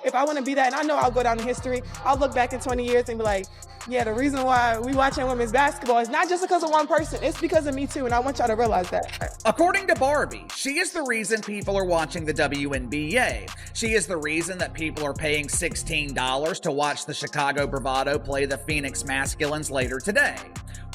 If I want to be that, and I know I'll go down in history, I'll look back in 20 years and be like, yeah, the reason why we watching women's basketball is not just because of one person, it's because of me too, and I want y'all to realize that. According to Barbie, she is the reason people are watching the WNBA. She is the reason that people are paying $16 to watch the Chicago Bravado play the Phoenix Masculines later today.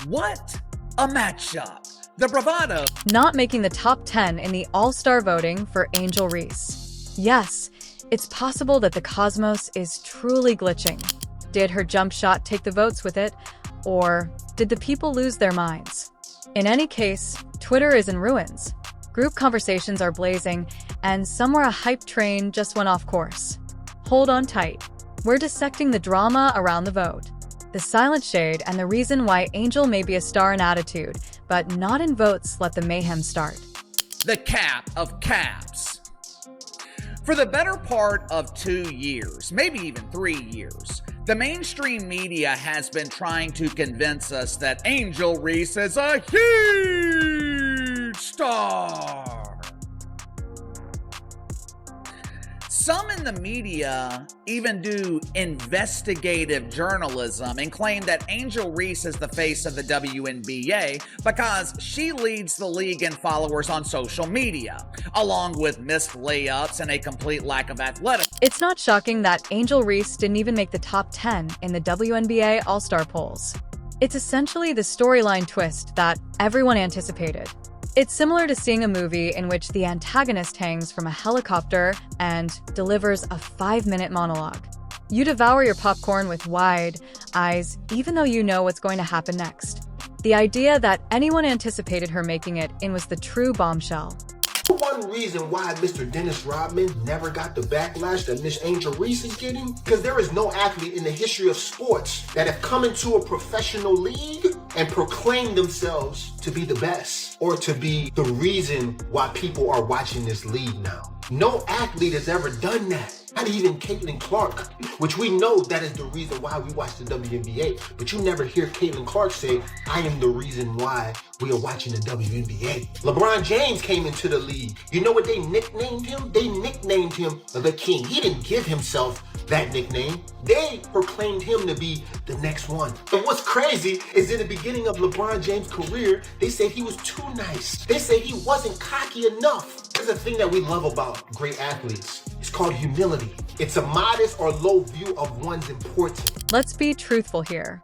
What a matchup! The Bravado not making the top 10 in the All-Star voting for Angel Reese. Yes, it's possible that the cosmos is truly glitching. Did her jump shot take the votes with it, or did the people lose their minds? In any case, Twitter is in ruins. Group conversations are blazing, and somewhere a hype train just went off course. Hold on tight. We're dissecting the drama around the vote, the silent shade, and the reason why Angel may be a star in attitude, but not in votes. Let the mayhem start. The cap of caps. For the better part of 2 years, maybe even 3 years, the mainstream media has been trying to convince us that Angel Reese is a huge star. Some in the media even do investigative journalism and claim that Angel Reese is the face of the WNBA because she leads the league in followers on social media, along with missed layups and a complete lack of athleticism. It's not shocking that Angel Reese didn't even make the top 10 in the WNBA All-Star polls. It's essentially the storyline twist that everyone anticipated. It's similar to seeing a movie in which the antagonist hangs from a helicopter and delivers a 5-minute monologue. You devour your popcorn with wide eyes, even though you know what's going to happen next. The idea that anyone anticipated her making it in was the true bombshell. One reason why Mr. Dennis Rodman never got the backlash that Miss Angel Reese is getting, because there is no athlete in the history of sports that have come into a professional league and proclaimed themselves to be the best or to be the reason why people are watching this league now. No athlete has ever done that. Not even Caitlin Clark, which we know that is the reason why we watch the WNBA. But you never hear Caitlin Clark say, I am the reason why we are watching the WNBA. LeBron James came into the league. You know what they nicknamed him? They nicknamed him the King. He didn't give himself that nickname. They proclaimed him to be the next one. And what's crazy is in the beginning of LeBron James' career, they said he was too nice. They said he wasn't cocky enough. There's a thing that we love about great athletes. It's called humility. It's a modest or low view of one's importance. Let's be truthful here.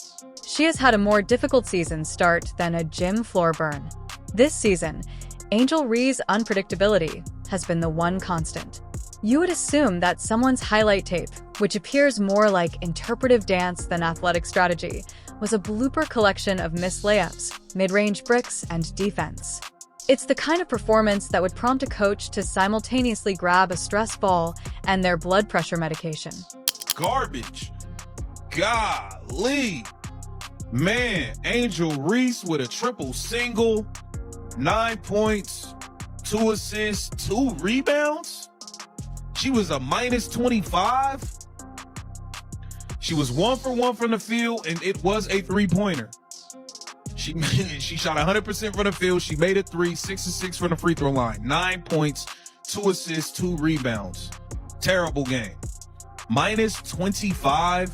She has had a more difficult season start than a gym floor burn. This season, Angel Reese's unpredictability has been the one constant. You would assume that someone's highlight tape, which appears more like interpretive dance than athletic strategy, was a blooper collection of missed layups, mid-range bricks, and defense. It's the kind of performance that would prompt a coach to simultaneously grab a stress ball and their blood pressure medication. Garbage. Golly. Man, Angel Reese with a triple single, 9 points, 2 assists, 2 rebounds. She was a minus 25. She was 1 for 1 from the field, and it was a 3-pointer. She shot 100% from the field. She made a 3, 6 of 6 from the free throw line. 9 points, 2 assists, 2 rebounds. Terrible game. Minus 25.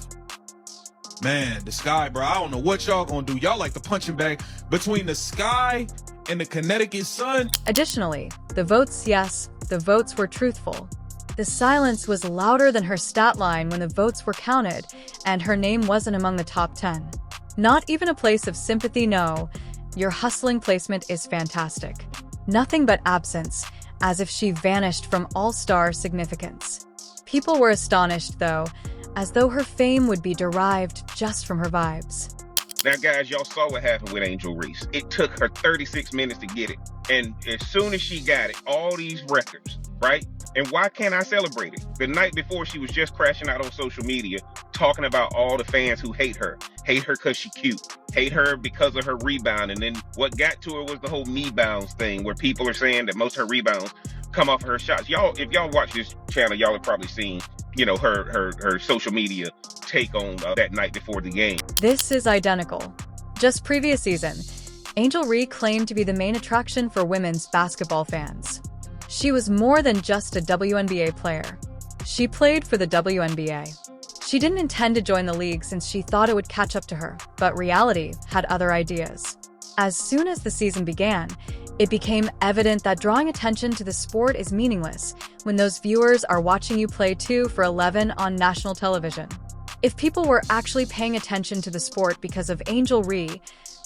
Man, the Sky, bro. I don't know what y'all gonna do. Y'all like the punching bag between the Sky and the Connecticut Sun. Additionally, the votes, yes, the votes were truthful. The silence was louder than her stat line when the votes were counted, and her name wasn't among the top 10. Not even a place of sympathy, no. Your hustling placement is fantastic. Nothing but absence, as if she vanished from all-star significance. People were astonished, though, as though her fame would be derived just from her vibes. Now, guys, y'all saw what happened with Angel Reese. It took her 36 minutes to get it. And as soon as she got it, all these records, right? And why can't I celebrate it? The night before, she was just crashing out on social media, talking about all the fans who hate her because she cute, hate her because of her rebound. And then what got to her was the whole me bounds thing, where people are saying that most of her rebounds come off of her shots. Y'all, if y'all watch this channel, y'all have probably seen, you know, her social media take on that night before the game. This is identical. Just previous season, Angel Reese claimed to be the main attraction for women's basketball fans. She was more than just a WNBA player. She played for the WNBA. She didn't intend to join the league since she thought it would catch up to her, but reality had other ideas. As soon as the season began, it became evident that drawing attention to the sport is meaningless when those viewers are watching you play 2 for 11 on national television. If people were actually paying attention to the sport because of Angel Reese,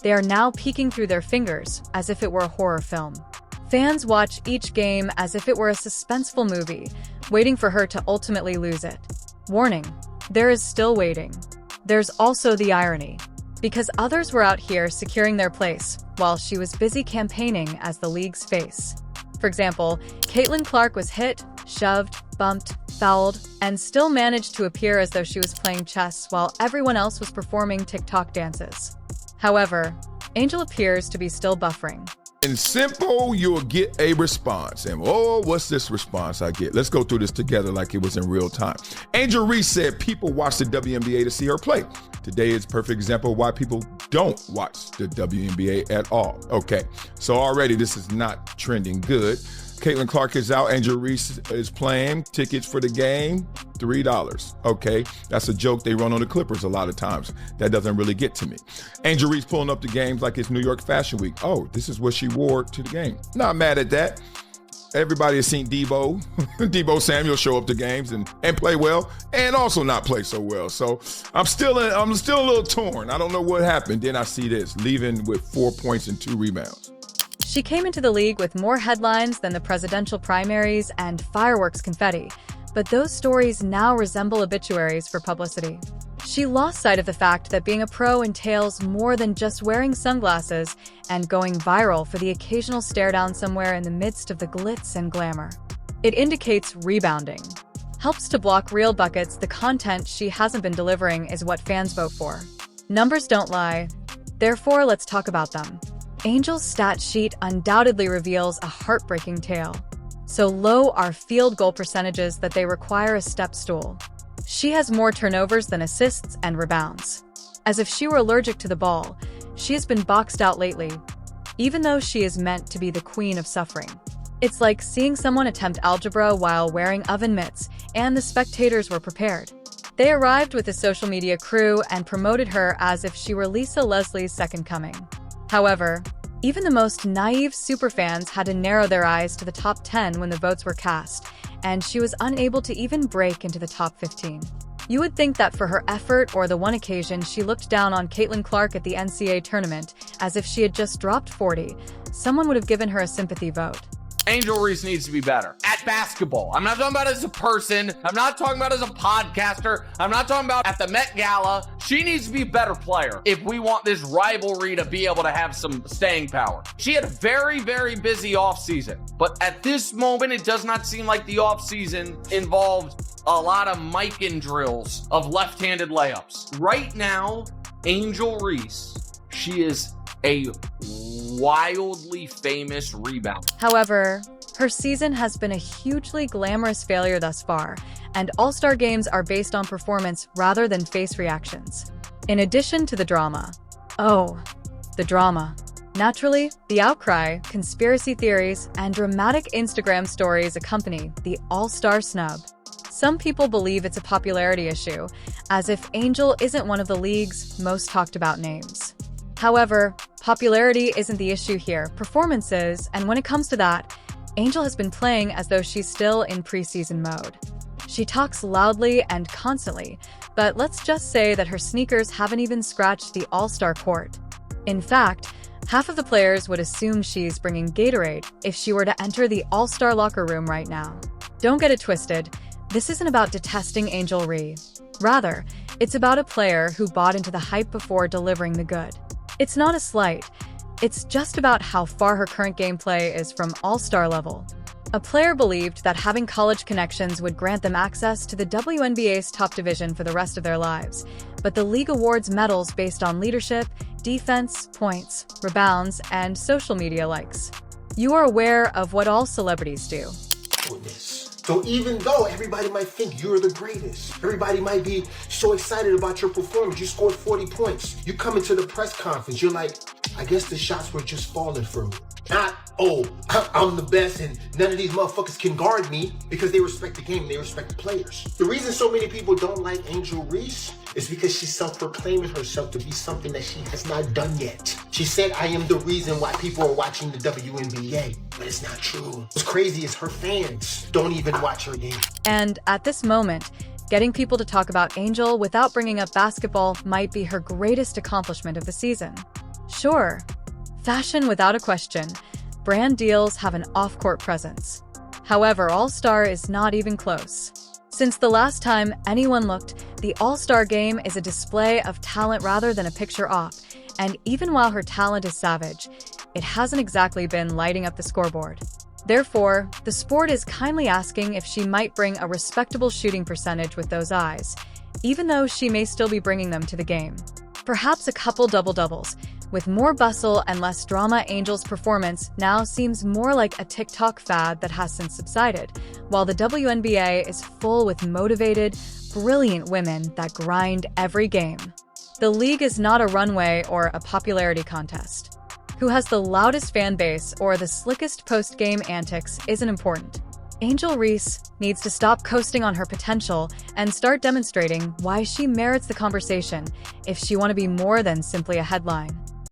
they are now peeking through their fingers as if it were a horror film. Fans watch each game as if it were a suspenseful movie, waiting for her to ultimately lose it. Warning, there is still waiting. There's also the irony, because others were out here securing their place while she was busy campaigning as the league's face. For example, Caitlin Clark was hit, shoved, bumped, fouled, and still managed to appear as though she was playing chess while everyone else was performing TikTok dances. However, Angel appears to be still buffering. In simple, you'll get a response. And what's this response I get? Let's go through this together like it was in real time. Angel Reese said people watch the WNBA to see her play. Today is a perfect example of why people don't watch the WNBA at all. Okay, so already this is not trending good. Caitlin Clark is out. Angel Reese is playing. Tickets for the game, $3. Okay, that's a joke they run on the Clippers a lot of times. That doesn't really get to me. Angel Reese pulling up the games like it's New York Fashion Week. Oh, this is what she wore to the game. Not mad at that. Everybody has seen Debo Samuel show up to games and play well, and also not play so well. So I'm still a little torn. I don't know what happened. Then I see this, leaving with 4 points and 2 rebounds. She came into the league with more headlines than the presidential primaries and fireworks confetti, but those stories now resemble obituaries for publicity. She lost sight of the fact that being a pro entails more than just wearing sunglasses and going viral for the occasional stare down somewhere in the midst of the glitz and glamour. It indicates rebounding. Helps to block real buckets, the content she hasn't been delivering is what fans vote for. Numbers don't lie. Therefore, let's talk about them. Angel's stat sheet undoubtedly reveals a heartbreaking tale. So low are field goal percentages that they require a step stool. She has more turnovers than assists and rebounds. As if she were allergic to the ball, she has been boxed out lately, even though she is meant to be the queen of suffering. It's like seeing someone attempt algebra while wearing oven mitts, and the spectators were prepared. They arrived with the social media crew and promoted her as if she were Lisa Leslie's second coming. However, even the most naive superfans had to narrow their eyes to the top 10 when the votes were cast, and she was unable to even break into the top 15. You would think that for her effort or the one occasion she looked down on Caitlin Clark at the NCAA tournament as if she had just dropped 40, someone would have given her a sympathy vote. Angel Reese needs to be better at basketball. I'm not talking about as a person. I'm not talking about as a podcaster. I'm not talking about at the Met Gala. She needs to be a better player if we want this rivalry to be able to have some staying power. She had a very, very busy offseason, but at this moment, it does not seem like the offseason involved a lot of Mikan drills of left-handed layups. Right now, Angel Reese, she is a wildly famous rebounder. However, her season has been a hugely glamorous failure thus far, and All-Star games are based on performance rather than face reactions. In addition to the drama. The drama. Naturally, the outcry, conspiracy theories, and dramatic Instagram stories accompany the All-Star snub. Some people believe it's a popularity issue, as if Angel isn't one of the league's most talked about names. However, popularity isn't the issue here, performance is, and when it comes to that, Angel has been playing as though she's still in preseason mode. She talks loudly and constantly, but let's just say that her sneakers haven't even scratched the All-Star court. In fact, half of the players would assume she's bringing Gatorade if she were to enter the All-Star locker room right now. Don't get it twisted, this isn't about detesting Angel Reese. Rather, it's about a player who bought into the hype before delivering the good. It's not a slight, it's just about how far her current gameplay is from All-Star level. A player believed that having college connections would grant them access to the WNBA's top division for the rest of their lives, but the league awards medals based on leadership, defense, points, rebounds, and social media likes. You are aware of what all celebrities do. So even though everybody might think you're the greatest, everybody might be so excited about your performance, you scored 40 points, you come into the press conference, you're like, I guess the shots were just falling for me. Not, oh, I'm the best and none of these motherfuckers can guard me, because they respect the game, they respect the players. The reason so many people don't like Angel Reese is because she's self-proclaiming herself to be something that she has not done yet. She said, I am the reason why people are watching the WNBA, but it's not true. What's crazy is her fans don't even watch her game. And at this moment, getting people to talk about Angel without bringing up basketball might be her greatest accomplishment of the season. Sure, fashion without a question. Brand deals have an off-court presence. However, All-Star is not even close. Since the last time anyone looked, the All-Star game is a display of talent rather than a picture op, and even while her talent is savage, it hasn't exactly been lighting up the scoreboard. Therefore, the sport is kindly asking if she might bring a respectable shooting percentage with those eyes, even though she may still be bringing them to the game. Perhaps a couple double-doubles. With more bustle and less drama, Angel's performance now seems more like a TikTok fad that has since subsided, while the WNBA is full with motivated, brilliant women that grind every game. The league is not a runway or a popularity contest. Who has the loudest fan base or the slickest post-game antics isn't important. Angel Reese needs to stop coasting on her potential and start demonstrating why she merits the conversation if she wants to be more than simply a headline.